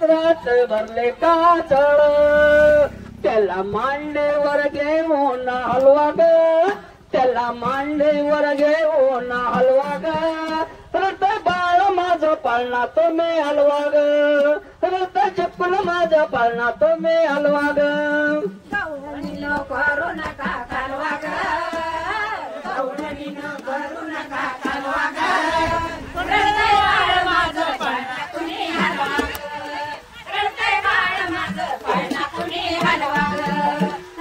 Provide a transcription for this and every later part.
पात्रात भरले काजळ त्याला मांडीवर घेऊन हलवा ग त्याला मांडीवर घेऊन हलवा ग रत बाळ माझं पाळणा तुम्ही हलवा ग रत चप्पल माझं पाळणा तुम्ही हलवा ग करू नका कालवा ग गवळणीनं करू नका कालवा ग रडतंय बाळ माझं पाळणा कुणी हलवा ग रडतंय बाळ माझं पाळणा कुणी हलवा ग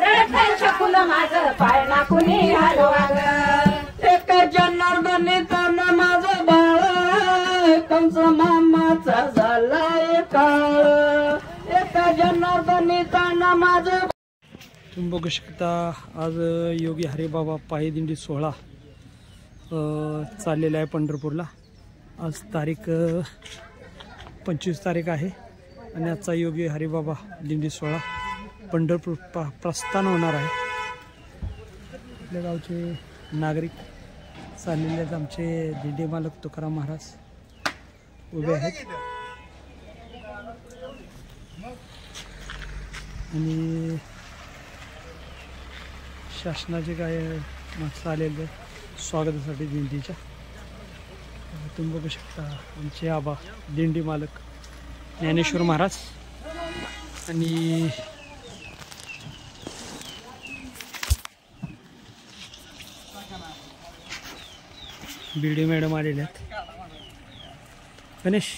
रडतंय चकुल माझं पाळणा कुणी हलवा ग एक जनार्दनीचं माझं बाळ कंस मामाचा झालाय काळ एक जनार्दनीचं माझं तुम्ही बघू शकता आज योगी हरिबाबा पायी दिंडी सोहळा चाललेला आहे पंढरपूरला। आज तारीख 25 तारीख आहे आणि आजचा योगी हरिबाबा दिंडी सोहळा पंढरपूर प्रस्थान होणार आहे। आपल्या गावचे नागरिक चाललेले आहेत, आमचे दिंडी मालक तुकाराम महाराज उभे आहेत आणि शासनाचे काय माणसं आलेले स्वागतासाठी दिंडीच्या। तुम्ही बघू शकता आमचे आबा दिंडी मालक ज्ञानेश्वर महाराज आणि बीडी मॅडम आलेले आहेत। गणेश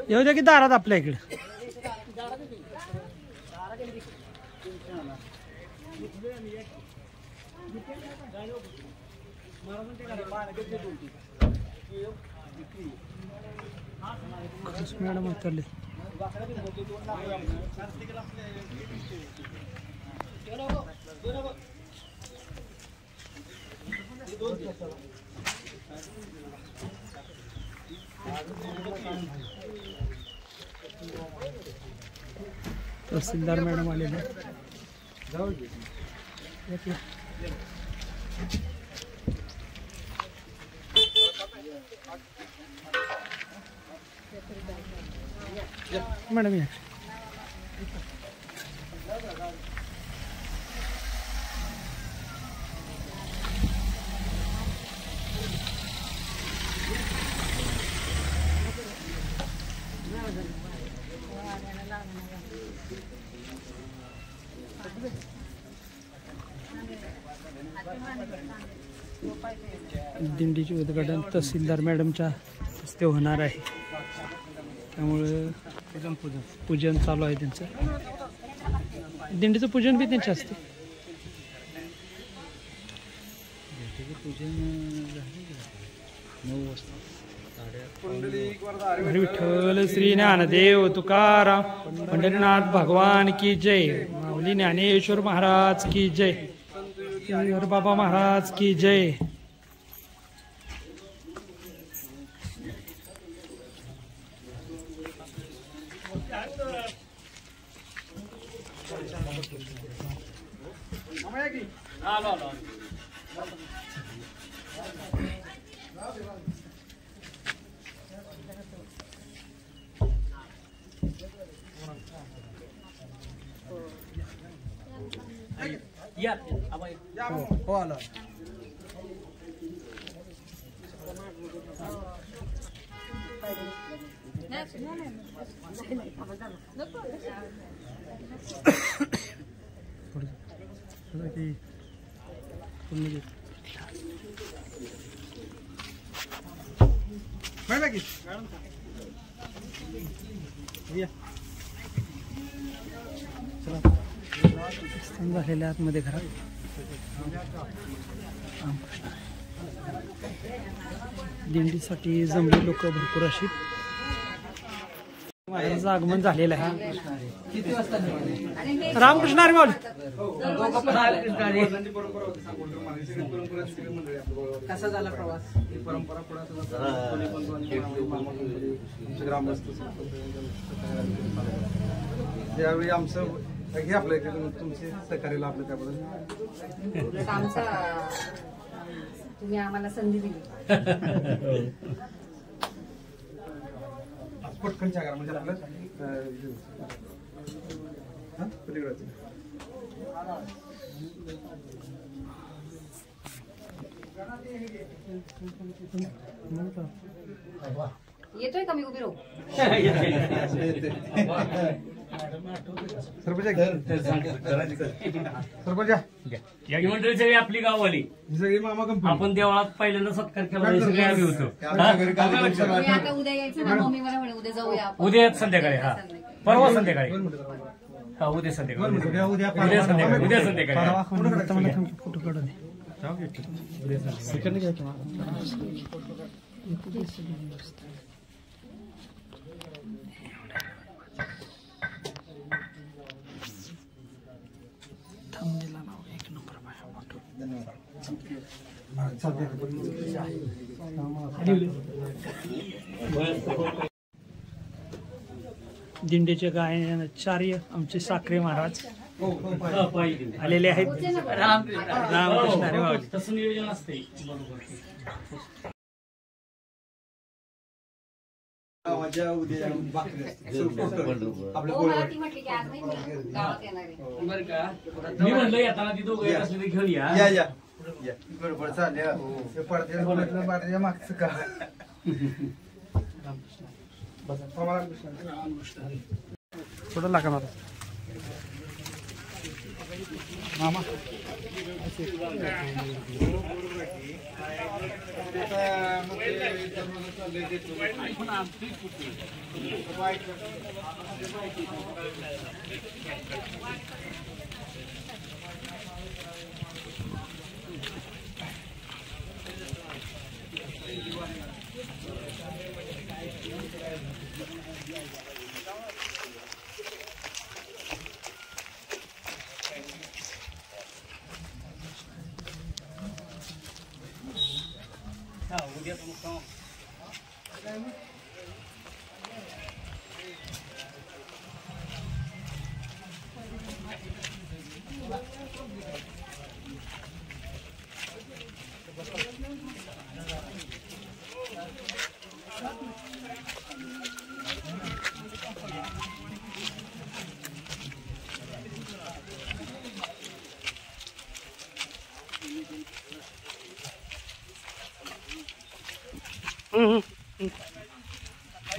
येऊ द्या की दारात आपल्या इकडे मॅडम उतरले। तहसीलदार मॅडम आलेले मॅडम या दिंडीचे उद्घाटन तहसीलदार मॅडमच्या हस्ते होणार आहे, त्यामुळे पूजन चालू आहे त्यांचं। दिंडीचं पूजन बी त्यांच्या हस्ते हरी विठ्ठल श्री ज्ञानदेव तुकाराम पंढरीनाथ भगवान की जय, माऊली ज्ञानेश्वर महाराज की जय, हरिबाबा महाराज की जय। झालेल्या आतमध्ये घरात दिंडीसाठी जमले लोक भरपूर अशी। महाराजांचं आगमन झालेलं आहे. किती वाजता निघाले? रामकृष्ण हरी माऊली. कसा झाला प्रवास? ही परंपरा त्यावेळी आमचं हे आपलं इथे तुमचे सहकार्य लाभलं त्याबद्दल आमचा तुम्ही आम्हाला संधी दिली. पटकन करा म्हणजे आपलं पलीकडचं येतोय का मी उभी राहू? सरपंच या मंडळी सगळी आपली गाववाली सगळी मामा कंपनी आपण देवळात पहिल्यांदा सत्कार केला हे सगळे आम्ही होतो. तुम्ही आता उद्या यायचं ना, मम्मी मला म्हणे उद्या जाऊया आपण. उद्या संध्याकाळी हा परवा संध्याकाळी हा उद्या संध्याकाळी उद्या संध्याकाळी उद्या संध्याकाळी फोटो काढून दे. सेकंड घ्या किंवा थांबलेला नाव एक नंबर फोटो. दिंडीचे गायनाचार्य आमचे साखरे महाराज आलेले आहेत. रामकृष्ण हरी माऊली. तसं नियोजन असते. हो, मला ती म्हटली की आज नाही मी गावात येणार आहे. बरं का? मी म्हणलं येताना ती दोघं येत असले तर घेऊन या. बरोबर चालेल पडद्या मागचं का थोडं लागा मला मामा.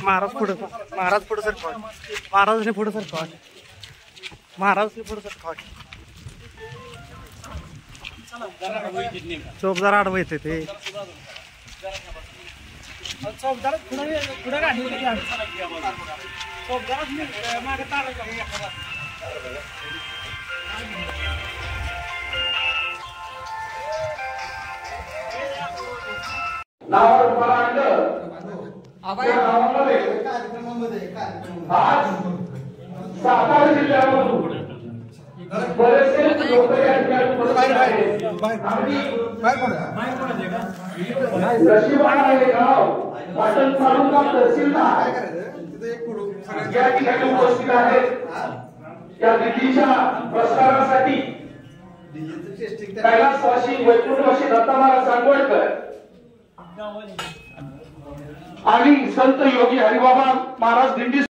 महाराज पुढे महाराज पुढे सर कॉट महाराजने पुढे सर कॉट महाराजने पुढे सर कॉट चौकदार आडवं येते ते चौकदार पुढे मागे नावावर मला आणलं. त्या गावामध्ये आज सातारा जिल्ह्यामधून बरेचसे लोक या ठिकाणी उपस्थित आहेत. आणि नशिबान हे गाव पाटण तालुका तहसीलदार या ठिकाणी उपस्थित आहेत. या दिल्लीच्या प्रसारासाठी कैलासवासी वैकुंठवासी दत्ता महाराज सांगोळकर आणि संत योगी हरिबाबा महाराज दिंडी